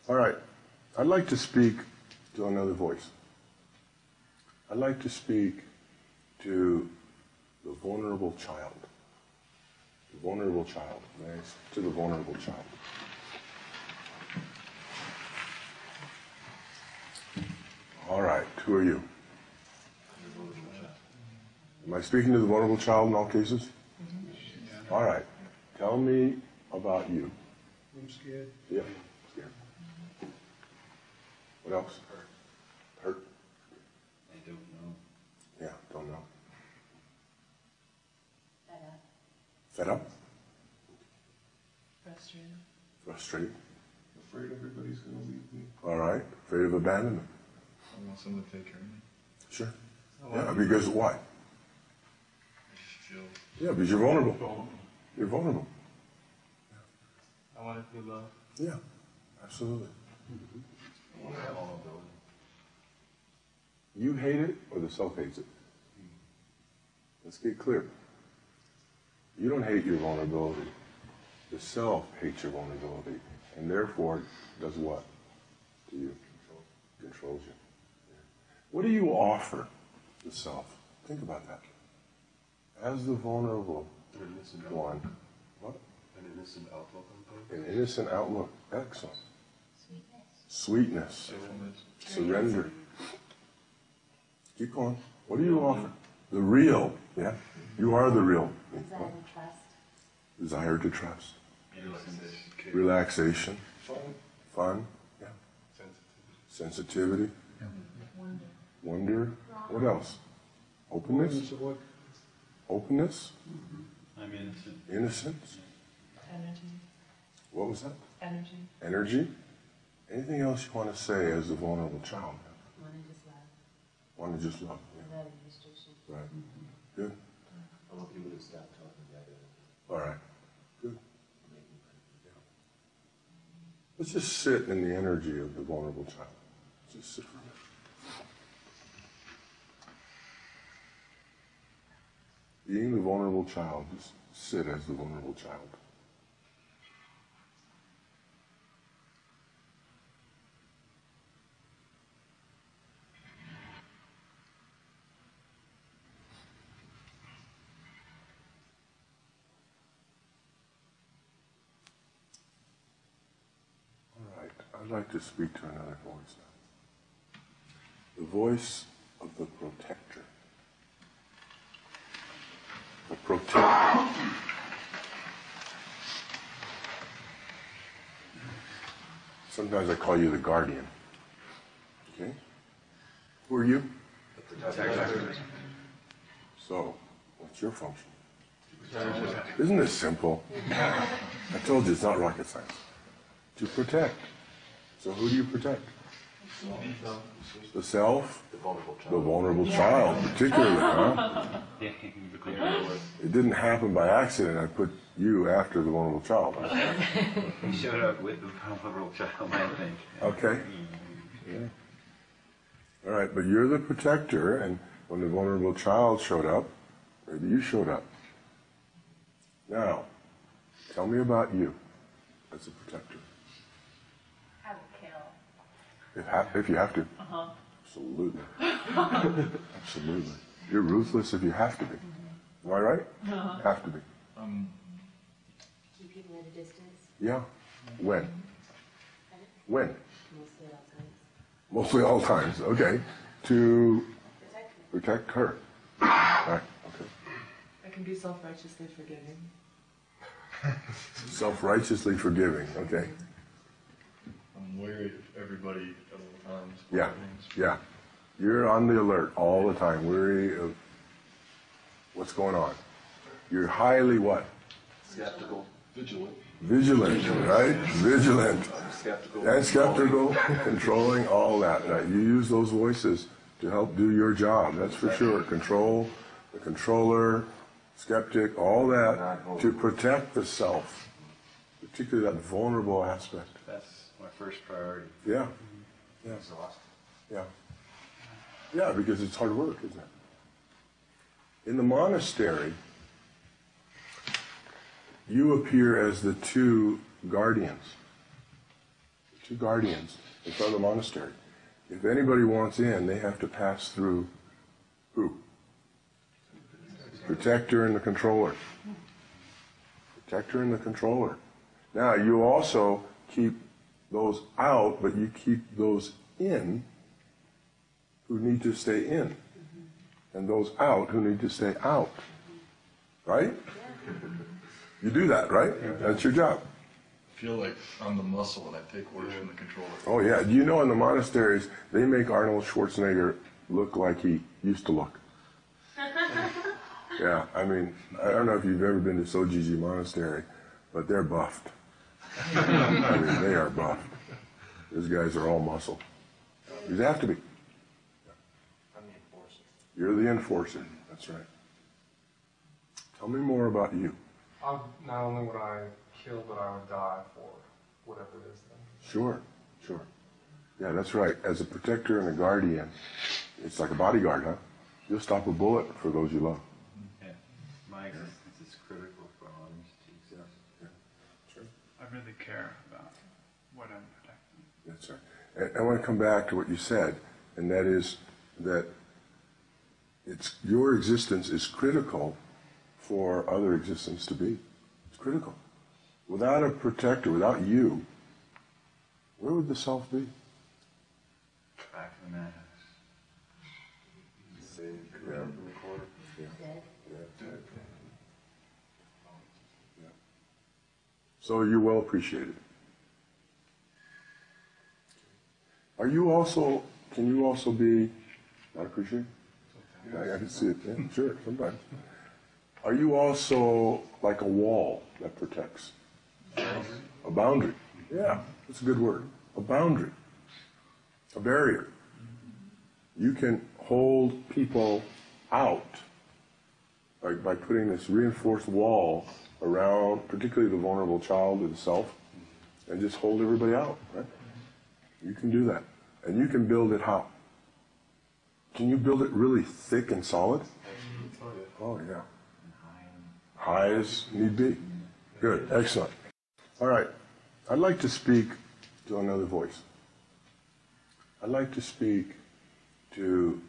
All right. I'd like to speak to another voice. I'd like to speak to the vulnerable child. The vulnerable child. Nice. To the vulnerable child. All right. Who are you? Am I speaking to the vulnerable child in all cases? Mm-hmm. All right. Tell me about you. I'm scared. Yeah, scared. What else? Hurt. I don't know. Yeah, don't know. Fed up. Fed up? Frustrated. Frustrated? Afraid everybody's going to leave me. All right. Afraid of abandonment? I want someone to take care of me. Sure. Yeah, because why? I just feel... Yeah, because you're vulnerable. You're vulnerable. I want to feel loved. Yeah, absolutely. I want to have vulnerability. You hate it or the self hates it? Let's get clear. You don't hate your vulnerability. The self hates your vulnerability and therefore does what to you? Controls you. Yeah. What do you offer the self? Think about that. As the vulnerable one, what? An innocent outlook on things. An innocent outlook. Excellent. Sweetness. Sweetness. Surrender. Keep going. What do you offer? The real. Yeah. You are the real. Desire to trust. Desire to trust. Relaxation. Relaxation. Fun. Fun. Yeah. Sensitivity. Sensitivity. Wonder. Wonder. What else? Openness. What? Openness. I'm innocent. Innocence. Energy. What was that? Energy. Energy. Anything else you want to say as a vulnerable child? Want to just love. Want to just love. Yeah. Without any restriction. Right. Good. I want people to stop talking negative. All right. Good. Yeah. Let's just sit in the energy of the vulnerable child. Just sit for a minute. Being the vulnerable child, just sit as the vulnerable child. All right, I'd like to speak to another voice now. The voice of the protector. The protector. Sometimes I call you the guardian. Okay? Who are you? The protector. So, what's your function? Isn't this simple? I told you it's not rocket science. To protect. So who do you protect? The self? The vulnerable child. The vulnerable child, particularly, huh? It didn't happen by accident. I put you after the vulnerable child. He showed up with the vulnerable child, I think. Okay. Yeah. All right, but you're the protector, and when the vulnerable child showed up, maybe you showed up. Now, tell me about you as a protector. I would kill. If you have to. Uh-huh. Absolutely. Absolutely. You're ruthless if you have to be. Am I right? Uh-huh. Have to be. Keep people at a distance. Yeah. When? When? Mostly all times. Mostly all times. Okay. To protect her. Right. Okay. I can be self-righteously forgiving. Self-righteously forgiving. Okay. I'm wary of everybody at all times. Yeah. Yeah. You're on the alert all the time, wary of what's going on. You're highly what? Skeptical. Vigilant. Vigilant, right? Vigilant. Skeptical. And skeptical, controlling, all that. Right? You use those voices to help do your job, that's for sure. Control, the controller, skeptic, all that to protect the self, particularly that vulnerable aspect. That's my first priority. Yeah. Yeah. Exhausted. Yeah. Yeah, because it's hard work, isn't it? In the monastery, you appear as the two guardians. 2 guardians in front of the monastery. If anybody wants in, they have to pass through who? Protector and the controller. Protector and the controller. Now, you also keep those out, but you keep those in who need to stay in, and those out who need to stay out. Right? You do that, right? That's your job. I feel like I'm the muscle when I take orders from the controller. Oh, yeah. Do you know in the monasteries, they make Arnold Schwarzenegger look like he used to look? Yeah, I mean, I don't know if you've ever been to Sojiji Monastery, but they're buffed. I mean, they are buffed. These guys are all muscle. You have to be. I'm the enforcer. You're the enforcer. That's right. Tell me more about you. Not only would I kill, but I would die for whatever it is then. Sure, sure. Yeah, that's right. As a protector and a guardian, it's like a bodyguard, huh? You'll stop a bullet for those you love. Yeah. My existence is critical for others to exist. Yeah, sure. I really care about what I'm protecting. That's right. And I want to come back to what you said, and that is that your existence is critical for other existence to be. It's critical. Without a protector, without you, where would the self be? Back in the madhouse. Yeah. Dead. Yeah. So you're well appreciated. Are you also, can you also be not appreciated? I can see it, yeah, sure, sometimes. Are you also like a wall that protects? A boundary. Yeah, that's a good word. A boundary. A barrier. You can hold people out by putting this reinforced wall around, particularly the vulnerable child or the self, and just hold everybody out, right? You can do that. And you can build it how? Can you build it really thick and solid? Oh, yeah. High as need be. Good, excellent. All right, I'd like to speak to another voice. I'd like to speak to